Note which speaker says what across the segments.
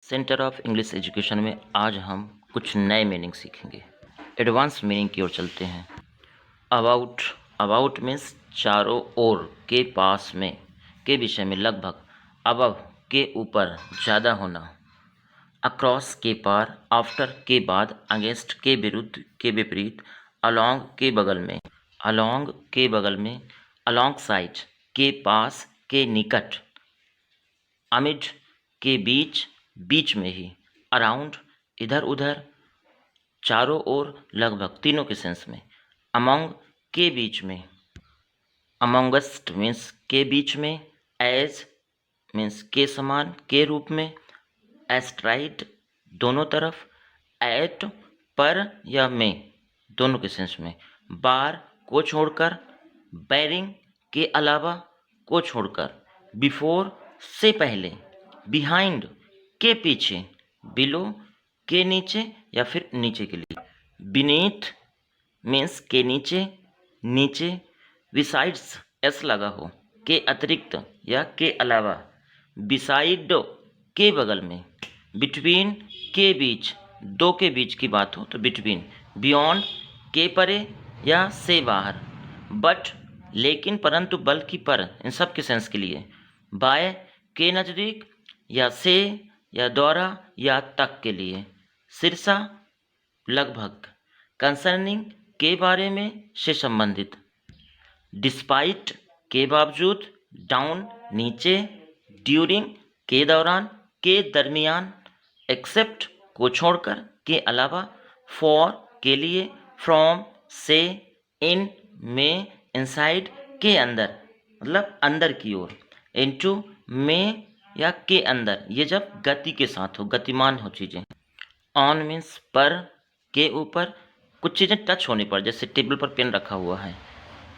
Speaker 1: Centre of English education में आज हम कुछ नए मीनिंग सीखेंगे। एडवांस मीनिंग की ओर चलते हैं। अबाउट, अबाउट मीन्स चारों ओर, के पास में, के विषय में, लगभग, अबव के ऊपर, ज़्यादा होना, अक्रॉस के पार, आफ्टर के बाद, अगेंस्ट के विरुद्ध, के विपरीत, अलोंग के बगल में, अलोंग के बगल में, अलोंग साइड के पास, के निकट, अमिड के बीच, बीच में ही, अराउंड इधर उधर, चारों ओर, लगभग, तीनों के सेंस में, अमोंग के बीच में, अमोंगस्ट मीन्स के बीच में, एज मीन्स के समान, के रूप में, एस्ट्राइड दोनों तरफ, एट पर या में, दोनों के सेंस में, बार को छोड़कर, बैरिंग के अलावा, को छोड़कर, बिफोर से पहले, बिहाइंड के पीछे, बिलो के नीचे या फिर नीचे के लिए, बीनीथ मीन्स के नीचे, नीचे, बिसाइड्स एस लगा हो, के अतिरिक्त या के अलावा, बिसाइड के बगल में, बिटवीन के बीच, दो के बीच की बात हो तो बिटवीन, बियॉन्ड के परे या से बाहर, बट लेकिन, परंतु, बल्कि, पर, इन सब के सेंस के लिए, बाय के नज़दीक या से या द्वारा या तक के लिए, शीर्षा लगभग, कंसर्निंग के बारे में, से संबंधित, डिस्पाइट के बावजूद, डाउन नीचे, ड्यूरिंग के दौरान, के दरमियान, एक्सेप्ट को छोड़कर, के अलावा, फॉर के लिए, फ्रॉम से, इन में, इनसाइड के अंदर, मतलब अंदर की ओर, इनटू में या के अंदर, ये जब गति के साथ हो, गतिमान हो चीज़ें, ऑन मीन्स पर, के ऊपर, कुछ चीज़ें टच होने पर, जैसे टेबल पर पेन रखा हुआ है,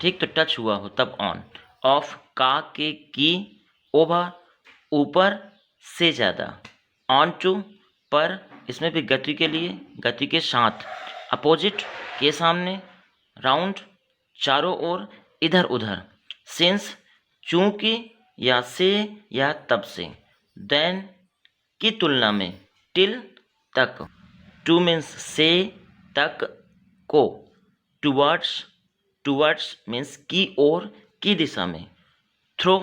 Speaker 1: ठीक, तो टच हुआ हो तब ऑन, ऑफ का, के, की, ओवर ऊपर से ज़्यादा, ऑन टू पर, इसमें भी गति के लिए, गति के साथ, अपोजिट के सामने, राउंड चारों ओर, इधर उधर, सिंस चूंकि या से या तब से, देन की तुलना में, टिल तक, टू मीन्स से, तक, को, टुवर्ड्स, टुवर्ड्स मीन्स की ओर, की दिशा में, थ्रो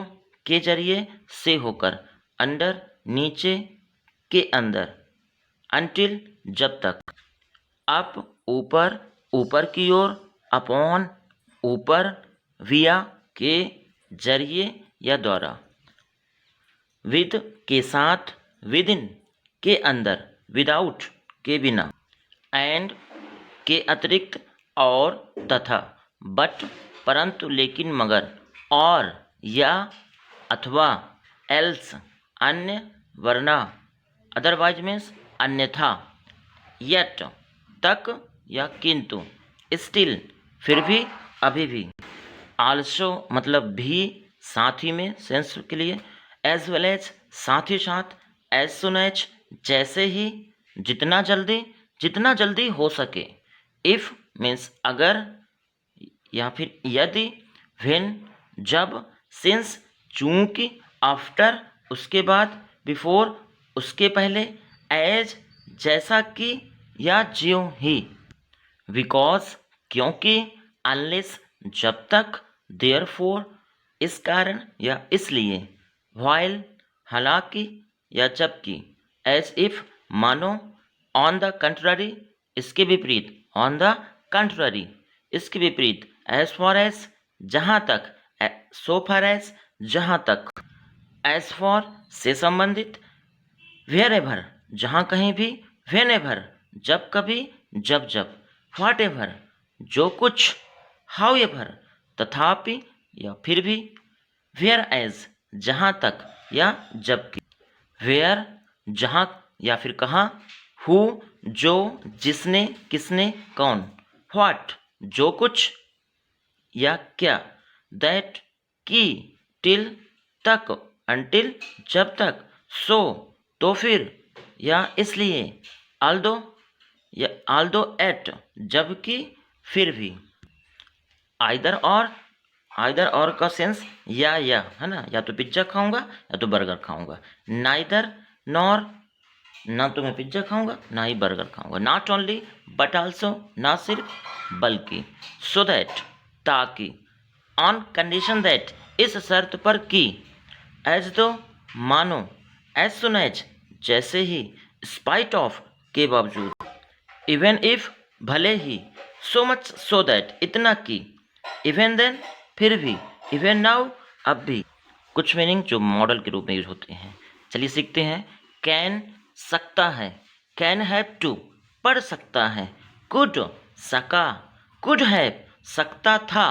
Speaker 1: के जरिए, से होकर, अंडर नीचे, के अंदर, अनटिल जब तक, अप ऊपर, ऊपर की ओर, अपॉन ऊपर, विया के जरिए या द्वारा, विद के साथ, विद इन के अंदर, विदाउट के बिना, एंड के अतिरिक्त, और तथा, बट परंतु, लेकिन, मगर, और या अथवा, एल्स अन्य, वरना, अदरवाइज मीन्स अन्यथा, येट तक या किंतु, स्टिल फिर भी, अभी भी, आल्सो मतलब भी, साथ ही में, सेंस के लिए, एज वेल एज साथ ही साथ, एज सुन एज जैसे ही, जितना जल्दी हो सके, इफ मीन्स अगर या फिर यदि, व्हेन जब, सिंस चूंकि, आफ्टर उसके बाद, बिफोर उसके पहले, एज जैसा कि या ज्यों ही, बिकॉज क्योंकि, अनलेस जब तक, देयरफॉर इस कारण या इसलिए, व्हाइल हालांकि या जबकि, एज इफ मानो, ऑन द कंट्ररी इसके विपरीत, ऑन द कंट्ररी इसके विपरीत, एज फॉर एज जहाँ तक, सो फॉर एज जहाँ तक, एज फॉर से संबंधित, वेयर एवर जहाँ कहीं भी, वेन एवर जब कभी, जब जब, व्हाट एवर जो कुछ, हाउ एवर तथापि या फिर भी, वेयर एज जहाँ तक या जबकि, वेयर जहाँ या फिर कहाँ, हु जो, जिसने, किसने, कौन, व्हाट जो कुछ या क्या, दैट की, टिल तक, अनटिल जब तक, सो तो फिर, या इसलिए, आल्दो या आल्दो एट जबकि, फिर भी, आइदर और का सेंस या है ना, या तो पिज्ज़ा खाऊंगा या तो बर्गर खाऊंगा, नाइदर नॉर ना तो मैं पिज्ज़ा खाऊंगा ना ही बर्गर खाऊंगा। नॉट ओनली बट आल्सो, ना सिर्फ बल्कि, सो दैट ताकि, ऑन कंडीशन दैट इस शर्त पर कि, एज दो मानो, एज सुन एज जैसे ही, स्पाइट ऑफ के बावजूद, इवन इफ भले ही, सो मच सो दैट इतना कि, इवन देन फिर भी, इवन नाउ अब भी। कुछ मीनिंग जो मॉडल के रूप में यूज होते हैं। चलिए सीखते हैं। कैन सकता है, कैन हैव टू पढ़ सकता है, कुड सका, कुड हैव सकता था,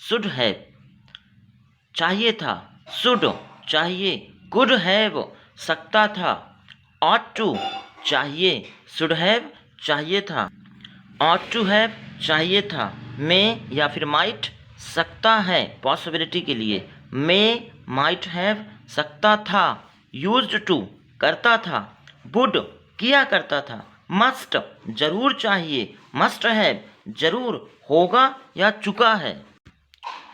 Speaker 1: शुड हैव चाहिए था, शुड चाहिए, कुड हैव सकता था, ऑट टू चाहिए, शुड हैव चाहिए था, ऑट टू हैव चाहिए था, मे या फिर माइट सकता है पॉसिबिलिटी के लिए, मे माइट हैव सकता था, यूज्ड टू करता था, वुड किया करता था, मस्ट जरूर चाहिए, मस्ट हैव जरूर होगा या चुका है,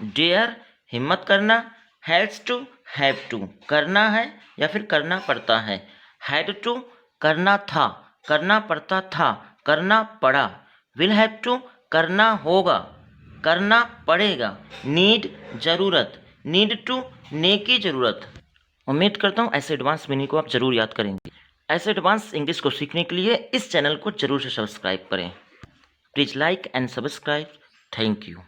Speaker 1: डेयर हिम्मत करना, हैव टू करना है या फिर करना पड़ता है, हैड टू करना था, करना पड़ता था, करना पड़ा, विल हैव टू करना होगा, करना पड़ेगा, नीड जरूरत, नीड टू ने की जरूरत। उम्मीद करता हूँ ऐसे एडवांस मीनिंग को आप जरूर याद करेंगे। ऐसे एडवांस इंग्लिश को सीखने के लिए इस चैनल को जरूर से सब्सक्राइब करें। Please like and subscribe. Thank you.